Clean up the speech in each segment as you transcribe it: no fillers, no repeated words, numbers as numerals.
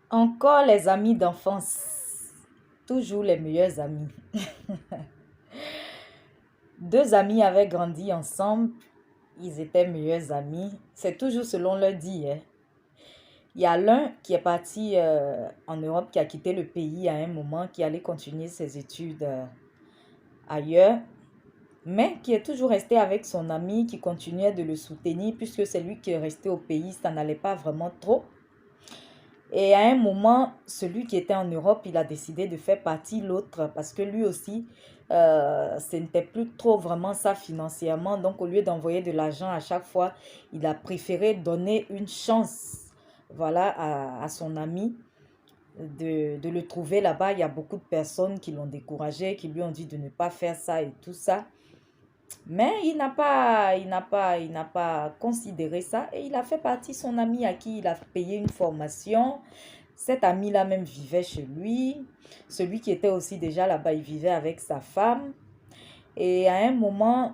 Encore les amis d'enfance, toujours les meilleurs amis. Deux amis avaient grandi ensemble, ils étaient meilleurs amis. C'est toujours selon leur dit, hein. Il y a l'un qui est parti en Europe, qui a quitté le pays à un moment, qui allait continuer ses études ailleurs, mais qui est toujours resté avec son ami, qui continuait de le soutenir, puisque c'est lui qui est resté au pays, ça n'allait pas vraiment trop. Et à un moment, celui qui était en Europe, il a décidé de faire partie l'autre parce que lui aussi, ce n'était plus trop vraiment ça financièrement. Donc, au lieu d'envoyer de l'argent à chaque fois, il a préféré donner une chance, voilà, à son ami de le trouver là-bas. Il y a beaucoup de personnes qui l'ont découragé, qui lui ont dit de ne pas faire ça et tout ça. Mais il n'a pas considéré ça et il a fait partie de son ami à qui il a payé une formation. Cet ami-là même vivait chez lui. Celui qui était aussi déjà là-bas, il vivait avec sa femme. Et à un moment,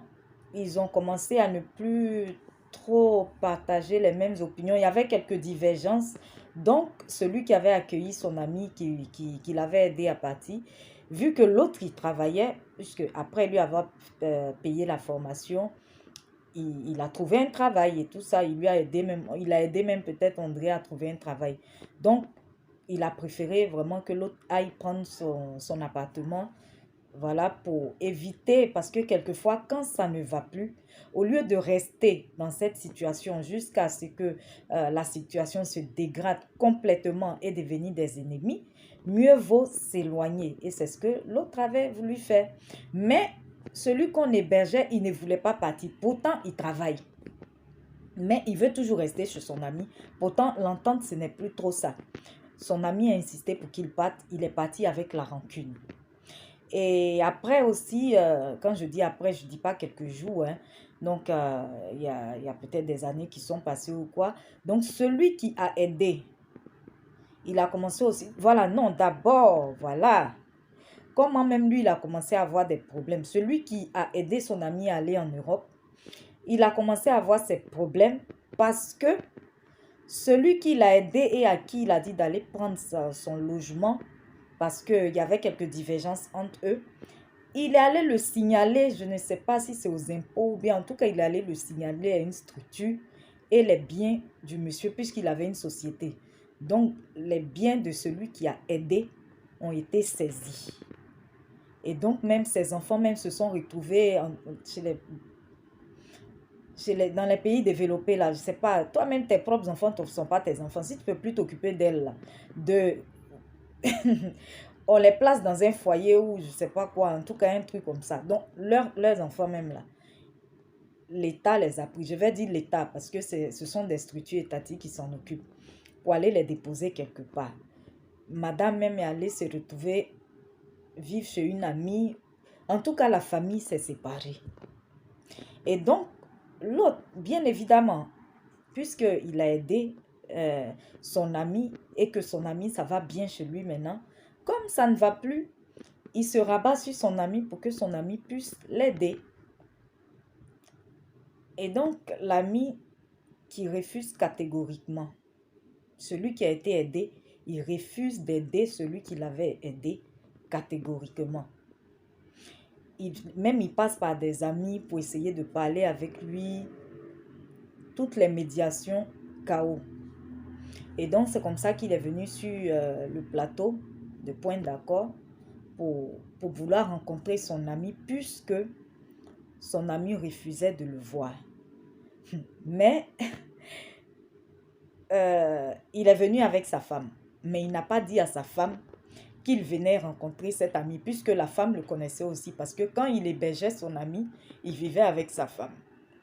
ils ont commencé à ne plus trop partager les mêmes opinions. Il y avait quelques divergences. Donc, celui qui avait accueilli son ami, qui l'avait aidé à partir, vu que l'autre, il travaillait, puisque après lui avoir payé la formation, il a trouvé un travail et tout ça. Il lui a aidé même, il a aidé même peut-être André à trouver un travail. Donc, il a préféré vraiment que l'autre aille prendre son appartement, voilà, pour éviter, parce que quelquefois, quand ça ne va plus, au lieu de rester dans cette situation jusqu'à ce que la situation se dégrade complètement et devenir des ennemis, mieux vaut s'éloigner. Et c'est ce que l'autre avait voulu faire. Mais celui qu'on hébergeait, il ne voulait pas partir. Pourtant, il travaille. Mais il veut toujours rester chez son ami. Pourtant, l'entente, ce n'est plus trop ça. Son ami a insisté pour qu'il parte. Il est parti avec la rancune. Et après aussi, quand je dis après, je ne dis pas quelques jours, hein. Donc, il y a peut-être des années qui sont passées ou quoi. Donc, celui qui a aidé, il a commencé aussi. Voilà, non, d'abord, voilà. Comment même lui, il a commencé à avoir des problèmes. Celui qui a aidé son ami à aller en Europe, il a commencé à avoir ses problèmes parce que celui qui l'a aidé et à qui il a dit d'aller prendre son logement, parce qu'il y avait quelques divergences entre eux, il est allé le signaler, je ne sais pas si c'est aux impôts ou bien en tout cas, il est allé le signaler à une structure et les biens du monsieur, puisqu'il avait une société. Donc, les biens de celui qui a aidé ont été saisis. Et donc, même ses enfants même se sont retrouvés dans les pays développés, là, je sais pas, toi-même, tes propres enfants ne sont pas tes enfants. Si tu ne peux plus t'occuper d'elles, là, de... on les place dans un foyer ou je sais pas quoi, en tout cas, un truc comme ça. Donc, leurs enfants même, là, l'État les a pris. Je vais dire l'État parce que ce sont des structures étatiques qui s'en occupent pour aller les déposer quelque part. Madame même est allée se retrouver vivre chez une amie. En tout cas, la famille s'est séparée. Et donc, l'autre, bien évidemment, puisqu'il a aidé son ami et que son ami, ça va bien chez lui maintenant, comme ça ne va plus, il se rabat sur son ami pour que son ami puisse l'aider. Et donc, l'ami qui refuse catégoriquement, celui qui a été aidé, il refuse d'aider celui qui l'avait aidé catégoriquement. Même il passe par des amis pour essayer de parler avec lui. Toutes les médiations, chaos. Et donc, c'est comme ça qu'il est venu sur le plateau de Point d'accord pour vouloir rencontrer son ami puisque son ami refusait de le voir. Mais il est venu avec sa femme. Mais il n'a pas dit à sa femme qu'il venait rencontrer cet ami puisque la femme le connaissait aussi parce que quand il hébergeait son ami, il vivait avec sa femme.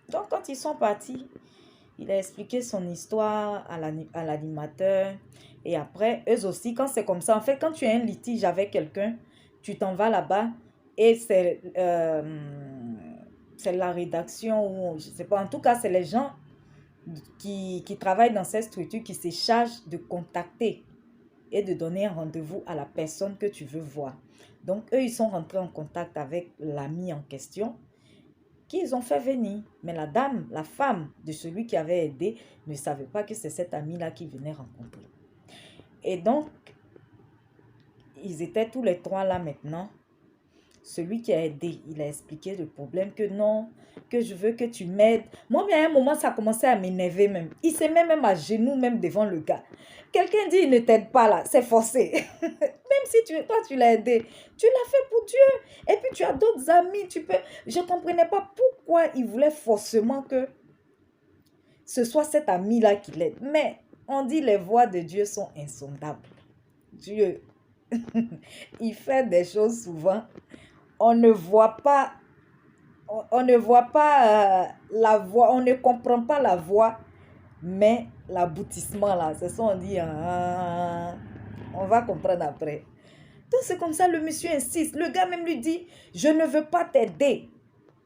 Donc, quand ils sont partis, il a expliqué son histoire à l'animateur. Et après, eux aussi, quand c'est comme ça, en fait, quand tu as un litige avec quelqu'un, tu t'en vas là-bas et c'est la rédaction ou je ne sais pas. En tout cas, c'est les gens qui travaillent dans cette structure qui se chargent de contacter et de donner un rendez-vous à la personne que tu veux voir. Donc, eux, ils sont rentrés en contact avec l'ami en question qu'ils ont fait venir. Mais la dame, la femme de celui qui avait aidé, ne savait pas que c'est cet ami-là qui venait rencontrer. Et donc, ils étaient tous les trois là maintenant. Celui qui a aidé, il a expliqué le problème que non, que je veux que tu m'aides. Moi, mais à un moment, ça a commencé à m'énerver même. Il se met même à genoux même devant le gars. Quelqu'un dit, il ne t'aide pas là, c'est forcé. Même si toi, tu l'as aidé, tu l'as fait pour Dieu. Et puis, tu as d'autres amis, tu peux... Je ne comprenais pas pourquoi il voulait forcément que ce soit cet ami-là qui l'aide. Mais on dit les voies de Dieu sont insondables. Dieu, il fait des choses souvent. On ne voit pas, on ne voit pas la voie, on ne comprend pas la voie, mais l'aboutissement là, c'est ça on dit, on va comprendre après. Donc c'est comme ça, le monsieur insiste, le gars même lui dit, je ne veux pas t'aider,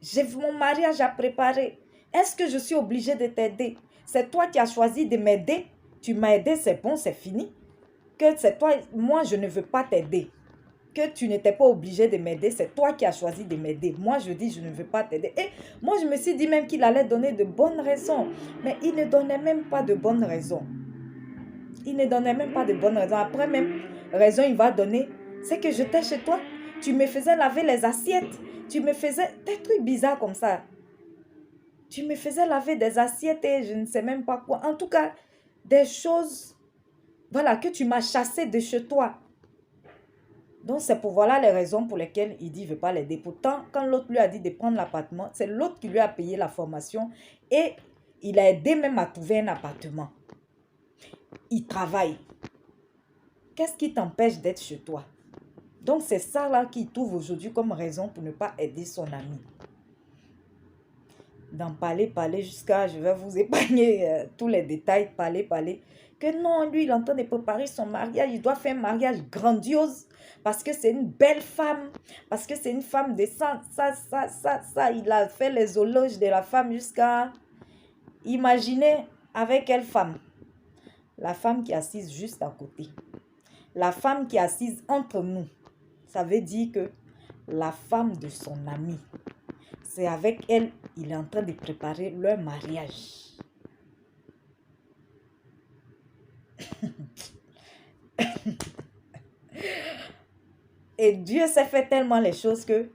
j'ai mon mariage à préparer, est-ce que je suis obligé de t'aider? C'est toi qui as choisi de m'aider, tu m'as aidé, c'est bon, c'est fini, que c'est toi, moi je ne veux pas t'aider. Que tu n'étais pas obligé de m'aider, c'est toi qui as choisi de m'aider. Moi, je dis, je ne veux pas t'aider. Et moi, je me suis dit même qu'il allait donner de bonnes raisons. Mais il ne donnait même pas de bonnes raisons. Il ne donnait même pas de bonnes raisons. Après même, raison il va donner, c'est que j'étais chez toi. Tu me faisais laver les assiettes. Tu me faisais des trucs bizarres comme ça. Tu me faisais laver des assiettes et je ne sais même pas quoi. En tout cas, des choses, voilà, que tu m'as chassé de chez toi. Donc, c'est pour voilà les raisons pour lesquelles il dit qu'il ne veut pas l'aider. Pourtant, quand l'autre lui a dit de prendre l'appartement, c'est l'autre qui lui a payé la formation et il a aidé même à trouver un appartement. Il travaille. Qu'est-ce qui t'empêche d'être chez toi? Donc, c'est ça là qu'il trouve aujourd'hui comme raison pour ne pas aider son ami. D'en parler jusqu'à, je vais vous épargner tous les détails, parler. Que non, lui, il est en train de préparer son mariage. Il doit faire un mariage grandiose parce que c'est une belle femme, parce que c'est une femme décente. Ça. Il a fait les éloges de la femme jusqu'à... Imaginez avec quelle femme? La femme qui est assise juste à côté. La femme qui est assise entre nous. Ça veut dire que la femme de son ami. C'est avec elle, il est en train de préparer leur mariage. Et Dieu s'est fait tellement les choses que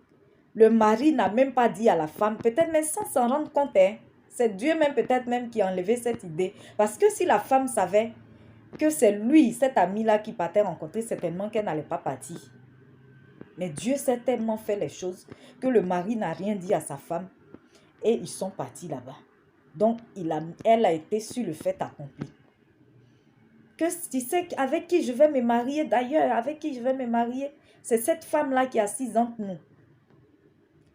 le mari n'a même pas dit à la femme, peut-être même sans s'en rendre compte, hein, c'est Dieu même peut-être même qui a enlevé cette idée. Parce que si la femme savait que c'est lui, cet ami-là qui partait rencontrer, certainement qu'elle n'allait pas partir. Mais Dieu s'est tellement fait les choses que le mari n'a rien dit à sa femme et ils sont partis là-bas. Donc, elle a été sur le fait accompli. Que tu sais avec qui je vais me marier d'ailleurs, avec qui je vais me marier, c'est cette femme-là qui est assise entre nous.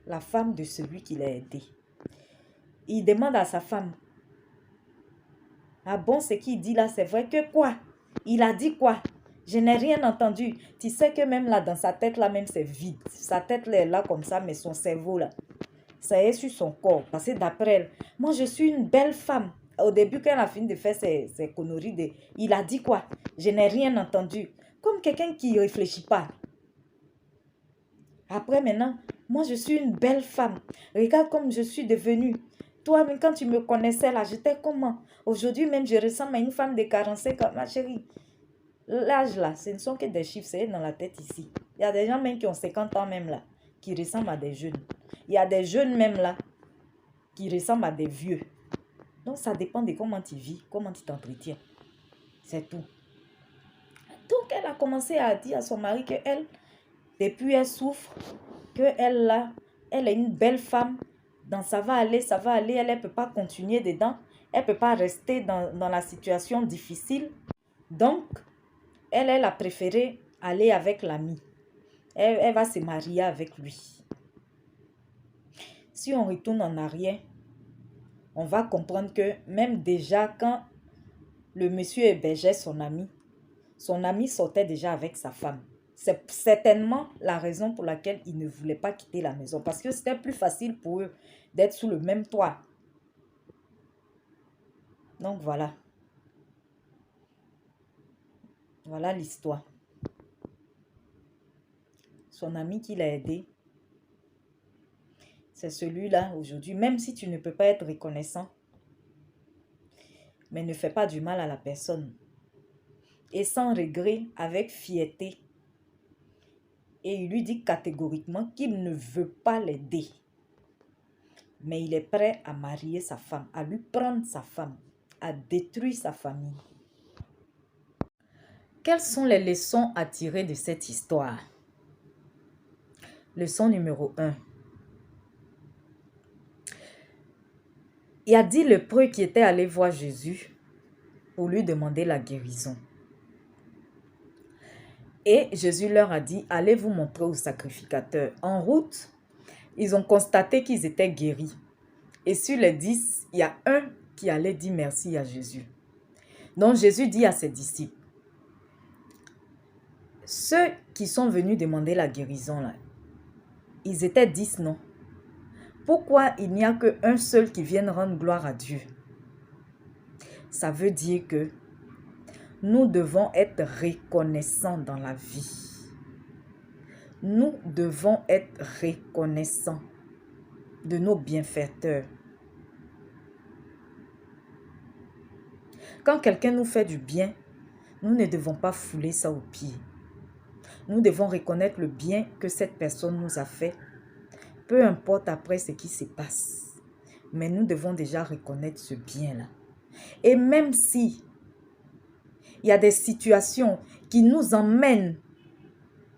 La femme de celui qui l'a aidé. Il demande à sa femme, ah bon, ce qu'il dit là, c'est vrai que quoi? Il a dit quoi? Je n'ai rien entendu. Tu sais que même là, dans sa tête là, même c'est vide. Sa tête là est là comme ça, mais son cerveau là, ça est sur son corps. Parce que d'après elle, moi je suis une belle femme. Au début, quand elle a fini de faire ses conneries, il a dit quoi? Je n'ai rien entendu. Comme quelqu'un qui ne réfléchit pas. Après maintenant, moi je suis une belle femme. Regarde comme je suis devenue. Toi, même quand tu me connaissais là, j'étais comment? Aujourd'hui même, je ressemble à une femme de 45 ans, ma chérie. L'âge là, ce ne sont que des chiffres, c'est dans la tête ici. Il y a des gens même qui ont 50 ans même là, qui ressemblent à des jeunes. Il y a des jeunes même là, qui ressemblent à des vieux. Donc ça dépend de comment tu vis, comment tu t'entretiens. C'est tout. Donc elle a commencé à dire à son mari qu'elle, depuis elle souffre, qu'elle là, elle est une belle femme. Donc ça va aller, elle ne peut pas continuer dedans. Elle ne peut pas rester dans la situation difficile. Donc, elle a préféré aller avec l'ami. Elle va se marier avec lui. Si on retourne en arrière, on va comprendre que même déjà quand le monsieur hébergeait son ami sortait déjà avec sa femme. C'est certainement la raison pour laquelle il ne voulait pas quitter la maison. Parce que c'était plus facile pour eux d'être sous le même toit. Donc voilà. Voilà l'histoire. Son ami qui l'a aidé, c'est celui-là aujourd'hui. Même si tu ne peux pas être reconnaissant, mais ne fais pas du mal à la personne. et sans regret, avec fierté. Et il lui dit catégoriquement qu'il ne veut pas l'aider. Mais il est prêt à marier sa femme, à lui prendre sa femme, à détruire sa famille. Quelles sont les leçons à tirer de cette histoire? Leçon numéro 1. Il y a 10 lépreux qui étaient allés voir Jésus pour lui demander la guérison. Et Jésus leur a dit, allez vous montrer au sacrificateur. En route, ils ont constaté qu'ils étaient guéris. Et sur les 10, il y a un qui allait dire merci à Jésus. Donc Jésus dit à ses disciples, ceux qui sont venus demander la guérison, là, ils étaient 10, non? Pourquoi il n'y a qu'un seul qui vienne rendre gloire à Dieu? Ça veut dire que nous devons être reconnaissants dans la vie. Nous devons être reconnaissants de nos bienfaiteurs. Quand quelqu'un nous fait du bien, nous ne devons pas fouler ça aux pieds. Nous devons reconnaître le bien que cette personne nous a fait. Peu importe après ce qui se passe. Mais nous devons déjà reconnaître ce bien-là. Et même si il y a des situations qui nous emmènent,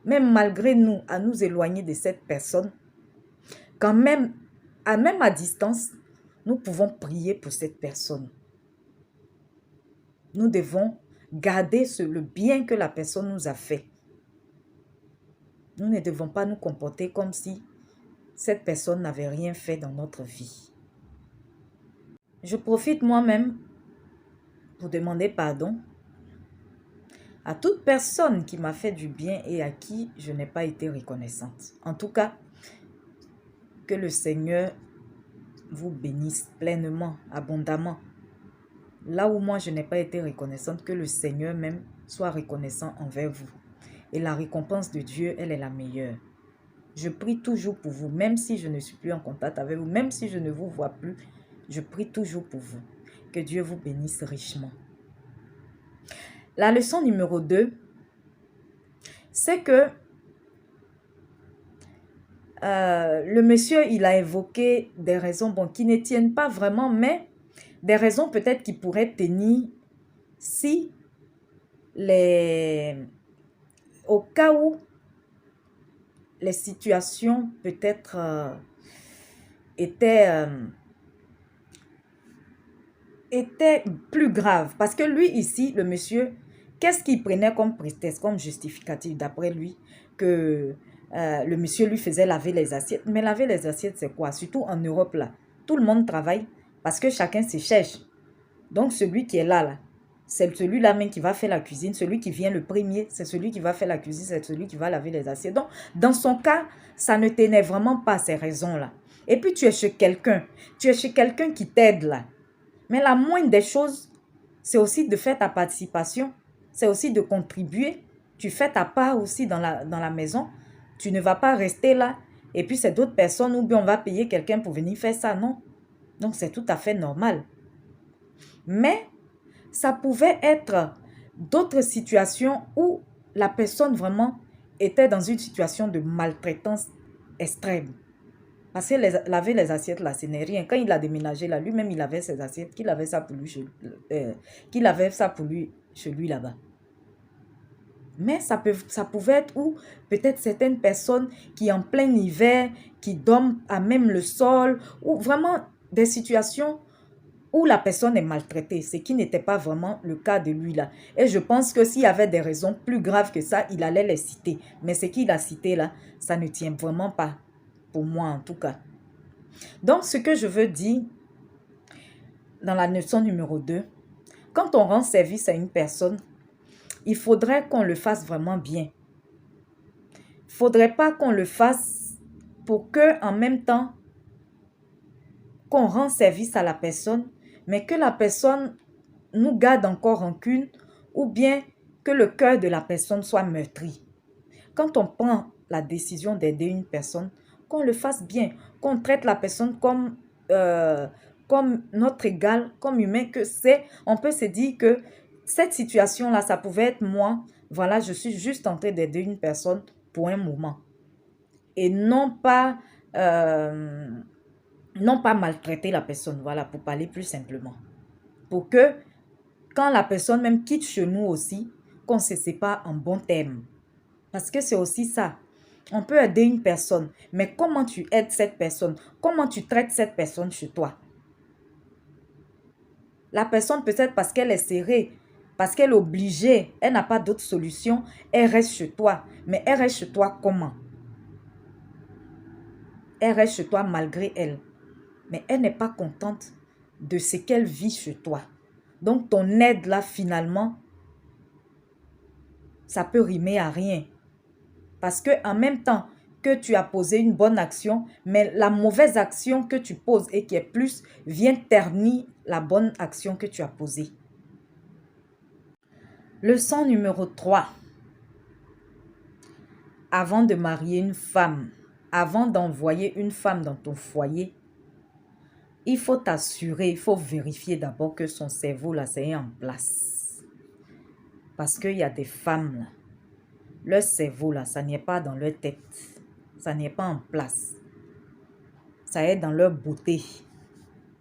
même malgré nous, à nous éloigner de cette personne, quand même à distance, nous pouvons prier pour cette personne. Nous devons garder le bien que la personne nous a fait. Nous ne devons pas nous comporter comme si cette personne n'avait rien fait dans notre vie. Je profite moi-même pour demander pardon à toute personne qui m'a fait du bien et à qui je n'ai pas été reconnaissante. En tout cas, que le Seigneur vous bénisse pleinement, abondamment. Là où moi je n'ai pas été reconnaissante, que le Seigneur même soit reconnaissant envers vous. Et la récompense de Dieu, elle est la meilleure. Je prie toujours pour vous, même si je ne suis plus en contact avec vous, même si je ne vous vois plus, je prie toujours pour vous. Que Dieu vous bénisse richement. La leçon numéro 2, c'est que le monsieur, il a évoqué des raisons qui ne tiennent pas vraiment, mais des raisons peut-être qui pourraient tenir si au cas où les situations peut-être étaient plus graves. Parce que lui ici, le monsieur, qu'est-ce qu'il prenait comme prétexte, comme justificatif d'après lui, que le monsieur lui faisait laver les assiettes. Mais laver les assiettes, c'est quoi? Surtout en Europe, là. Tout le monde travaille parce que chacun se cherche. Donc, celui qui est là, c'est celui-là même qui va faire la cuisine. Celui qui vient le premier, c'est celui qui va faire la cuisine, c'est celui qui va laver les assiettes. Donc, dans son cas, ça ne tenait vraiment pas ces raisons-là. Et puis, tu es chez quelqu'un. Tu es chez quelqu'un qui t'aide, là. Mais la moindre des choses, c'est aussi de faire ta participation. C'est aussi de contribuer. Tu fais ta part aussi dans la maison. Tu ne vas pas rester là. Et puis, c'est d'autres personnes ou bien on va payer quelqu'un pour venir faire ça. Non. Donc, c'est tout à fait normal. Mais, ça pouvait être d'autres situations où la personne vraiment était dans une situation de maltraitance extrême. Parce que laver les assiettes, là, ce n'est rien. Quand il a déménagé, là, lui-même, il avait ses assiettes, qu'il avait ça pour lui chez lui là-bas. Mais ça pouvait être où peut-être certaines personnes qui en plein hiver, qui dorment à même le sol, ou vraiment des situations où la personne est maltraitée, ce qui n'était pas vraiment le cas de lui là. Et je pense que s'il y avait des raisons plus graves que ça, il allait les citer. Mais ce qu'il a cité là, ça ne tient vraiment pas, pour moi en tout cas. Donc ce que je veux dire dans la leçon numéro 2, quand on rend service à une personne, il faudrait qu'on le fasse vraiment bien. Il ne faudrait pas qu'on le fasse pour que, en même temps, qu'on rend service à la personne, mais que la personne nous garde encore rancune ou bien que le cœur de la personne soit meurtri. Quand on prend la décision d'aider une personne, qu'on le fasse bien, qu'on traite la personne comme notre égal, comme humain que c'est. On peut se dire que cette situation-là, ça pouvait être moi. Voilà, je suis juste en train d'aider une personne pour un moment. Et non pas maltraiter la personne, voilà, pour parler plus simplement. Pour que quand la personne même quitte chez nous aussi, qu'on ne se sépare en bons termes. Parce que c'est aussi ça. On peut aider une personne, mais comment tu aides cette personne? Comment tu traites cette personne chez toi? La personne, peut-être parce qu'elle est serrée, parce qu'elle est obligée, elle n'a pas d'autre solution, elle reste chez toi. Mais elle reste chez toi comment? Elle reste chez toi malgré elle. Mais elle n'est pas contente de ce qu'elle vit chez toi. Donc ton aide là, finalement, ça peut rimer à rien. Parce que en même temps que tu as posé une bonne action, mais la mauvaise action que tu poses et qui est plus, vient ternir la bonne action que tu as posée. Leçon numéro 3. Avant de marier une femme, avant d'envoyer une femme dans ton foyer, il faut t'assurer, il faut vérifier d'abord que son cerveau là, c'est en place. Parce qu'il y a des femmes là, leur cerveau là, ça n'est pas dans leur tête. Ça n'est pas en place. Ça est dans leur beauté.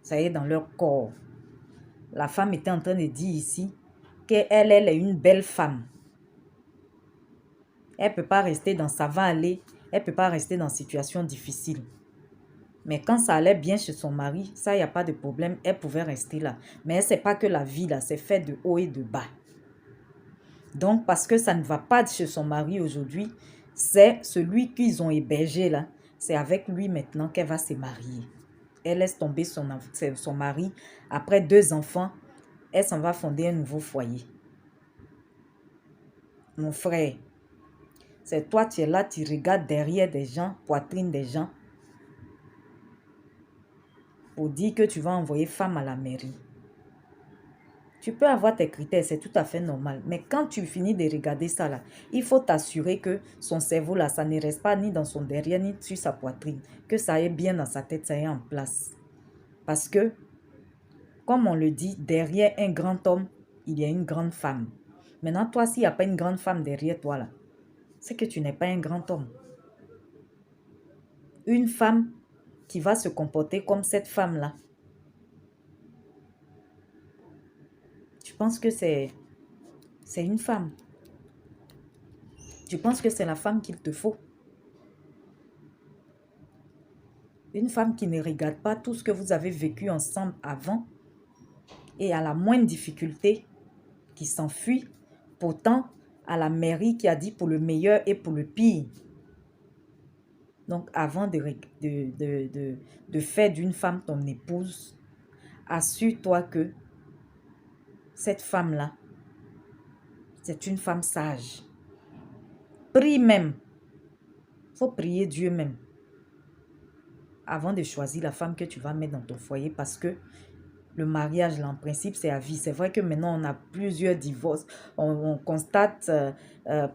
Ça est dans leur corps. La femme était en train de dire ici qu'elle est une belle femme. Elle ne peut pas rester dans ça va aller. Elle ne peut pas rester dans une situation difficile. Mais quand ça allait bien chez son mari, ça, il n'y a pas de problème. Elle pouvait rester là. Mais elle ne sait pas que la vie là, c'est fait de haut et de bas. Donc, parce que ça ne va pas chez son mari aujourd'hui, c'est celui qu'ils ont hébergé là. C'est avec lui maintenant qu'elle va se marier. Elle laisse tomber son mari. Après 2 enfants, elle s'en va fonder un nouveau foyer. Mon frère, c'est toi, tu es là, tu regardes derrière des gens, poitrine des gens, pour dire que tu vas envoyer femme à la mairie. Tu peux avoir tes critères, c'est tout à fait normal. Mais quand tu finis de regarder ça là, il faut t'assurer que son cerveau là, ça ne reste pas ni dans son derrière, ni sur sa poitrine. Que ça aille bien dans sa tête, ça est en place. Parce que, comme on le dit, derrière un grand homme, il y a une grande femme. Maintenant, toi, s'il n'y a pas une grande femme derrière toi là, c'est que tu n'es pas un grand homme. Une femme qui va se comporter comme cette femme-là, tu penses que c'est une femme. Tu penses que c'est la femme qu'il te faut. Une femme qui ne regarde pas tout ce que vous avez vécu ensemble avant et à la moindre difficulté, qui s'enfuit, pourtant à la mairie qui a dit pour le meilleur et pour le pire. Donc avant de faire d'une femme ton épouse, assure-toi que cette femme-là, c'est une femme sage. Prie même. Il faut prier Dieu même avant de choisir la femme que tu vas mettre dans ton foyer, parce que le mariage, là, en principe, c'est à vie. C'est vrai que maintenant, on a plusieurs divorces. On constate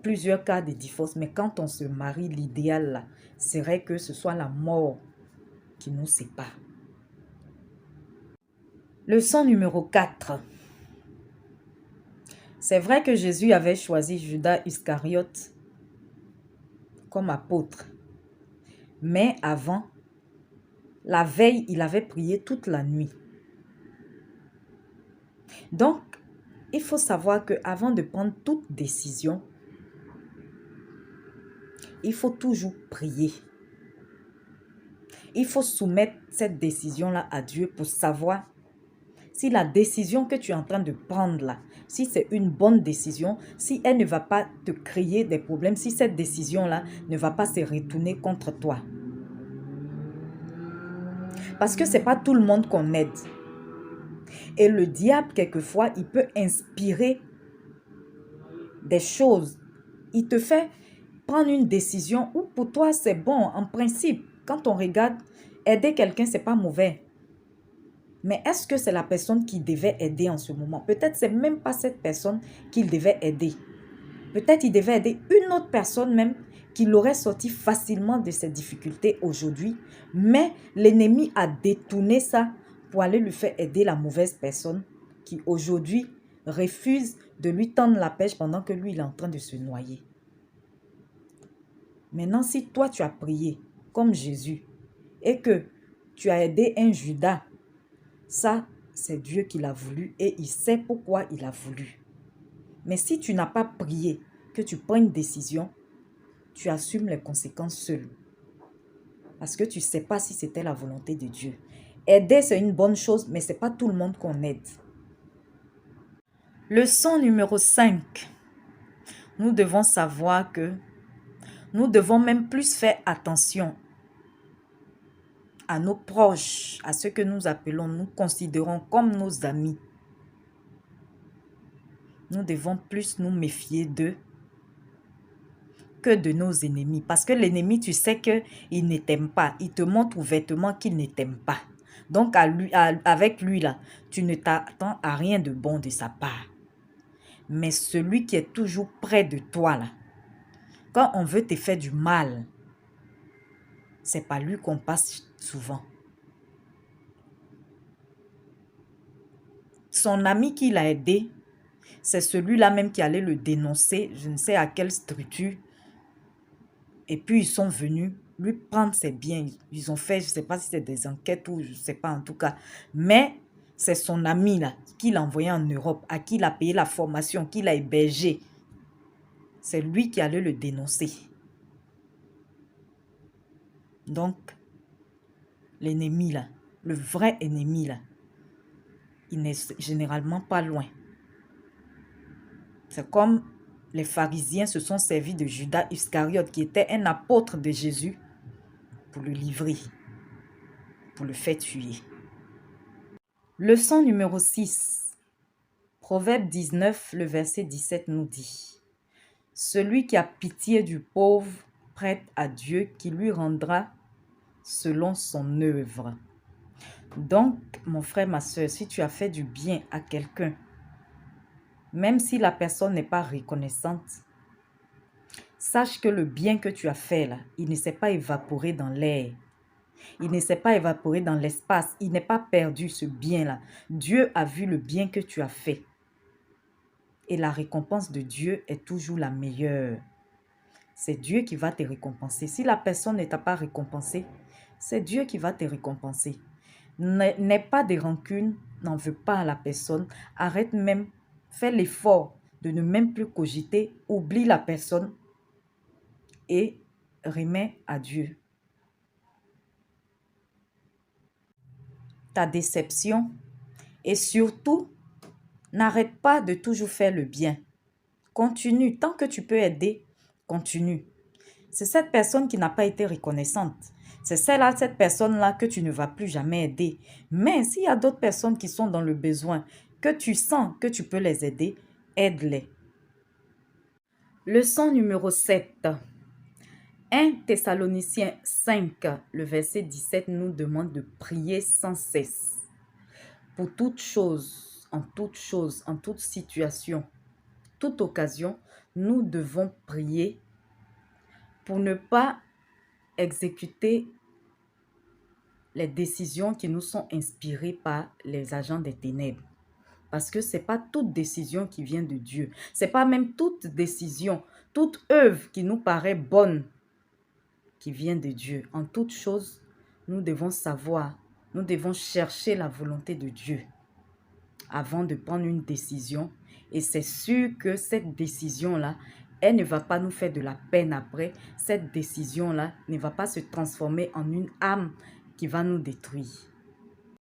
plusieurs cas de divorce. Mais quand on se marie, l'idéal, là, serait que ce soit la mort qui nous sépare. Leçon numéro 4. C'est vrai que Jésus avait choisi Judas Iscariote comme apôtre. Mais avant, la veille, il avait prié toute la nuit. Donc, il faut savoir qu'avant de prendre toute décision, il faut toujours prier. Il faut soumettre cette décision-là à Dieu pour savoir si la décision que tu es en train de prendre là, si c'est une bonne décision, si elle ne va pas te créer des problèmes, si cette décision-là ne va pas se retourner contre toi. Parce que ce n'est pas tout le monde qu'on aide. Et le diable, quelquefois, il peut inspirer des choses. Il te fait prendre une décision où pour toi, c'est bon. En principe, quand on regarde, aider quelqu'un, ce n'est pas mauvais. Mais est-ce que c'est la personne qui devait aider en ce moment? Peut-être ce n'est même pas cette personne qu'il devait aider. Peut-être il devait aider une autre personne même qui l'aurait sorti facilement de ses difficultés aujourd'hui. Mais l'ennemi a détourné ça pour aller lui faire aider la mauvaise personne qui aujourd'hui refuse de lui tendre la pêche pendant que lui, il est en train de se noyer. Maintenant, si toi, tu as prié comme Jésus et que tu as aidé un Judas, ça, c'est Dieu qui l'a voulu et il sait pourquoi il a voulu. Mais si tu n'as pas prié, que tu prends une décision, tu assumes les conséquences seul. Parce que tu ne sais pas si c'était la volonté de Dieu. Aider, c'est une bonne chose, mais ce n'est pas tout le monde qu'on aide. Leçon numéro 5. Nous devons savoir que nous devons même plus faire attention à nos proches, à ceux que nous appelons, nous considérons comme nos amis. Nous devons plus nous méfier d'eux que de nos ennemis. Parce que l'ennemi, tu sais qu'il ne t'aime pas. Il te montre ouvertement qu'il ne t'aime pas. Donc, avec lui, là, tu ne t'attends à rien de bon de sa part. Mais celui qui est toujours près de toi, là, quand on veut te faire du mal, c'est pas lui qu'on passe souvent. Son ami qui l'a aidé, c'est celui-là même qui allait le dénoncer, je ne sais à quelle structure. Et puis, ils sont venus lui prendre ses biens. Ils ont fait, je ne sais pas si c'est des enquêtes ou je ne sais pas en tout cas. Mais c'est son ami là, qui l'a envoyé en Europe, à qui il a payé la formation, qui l'a hébergé. C'est lui qui allait le dénoncer. Donc, l'ennemi là, le vrai ennemi là, il n'est généralement pas loin. C'est comme les pharisiens se sont servis de Judas Iscariote, qui était un apôtre de Jésus, pour le livrer, pour le faire tuer. Leçon numéro 6. Proverbe 19, le verset 17 nous dit: celui qui a pitié du pauvre prête à Dieu qui lui rendra selon son œuvre. Donc, mon frère, ma soeur, si tu as fait du bien à quelqu'un, même si la personne n'est pas reconnaissante, sache que le bien que tu as fait là, il ne s'est pas évaporé dans l'air. Il ne s'est pas évaporé dans l'espace. Il n'est pas perdu, ce bien-là. Dieu a vu le bien que tu as fait. Et la récompense de Dieu est toujours la meilleure. C'est Dieu qui va te récompenser. Si la personne ne t'a pas récompensé, c'est Dieu qui va te récompenser. N'aie pas de rancune, n'en veux pas à la personne. Arrête même, fais l'effort de ne même plus cogiter. Oublie la personne et remets à Dieu ta déception. Et surtout, n'arrête pas de toujours faire le bien. Continue. Tant que tu peux aider, continue. C'est cette personne qui n'a pas été reconnaissante. C'est cette personne-là que tu ne vas plus jamais aider. Mais s'il y a d'autres personnes qui sont dans le besoin, que tu sens que tu peux les aider, aide-les. Leçon numéro 7. 1 Thessaloniciens 5, le verset 17 nous demande de prier sans cesse. Pour toute chose, en toute situation, toute occasion, nous devons prier pour ne pas exécuter les décisions qui nous sont inspirées par les agents des ténèbres. Parce que ce n'est pas toute décision qui vient de Dieu. Ce n'est pas même toute décision, toute œuvre qui nous paraît bonne qui vient de Dieu. En toute chose, nous devons savoir, nous devons chercher la volonté de Dieu avant de prendre une décision. Et c'est sûr que cette décision-là, elle ne va pas nous faire de la peine après. Cette décision-là ne va pas se transformer en une âme qui va nous détruire.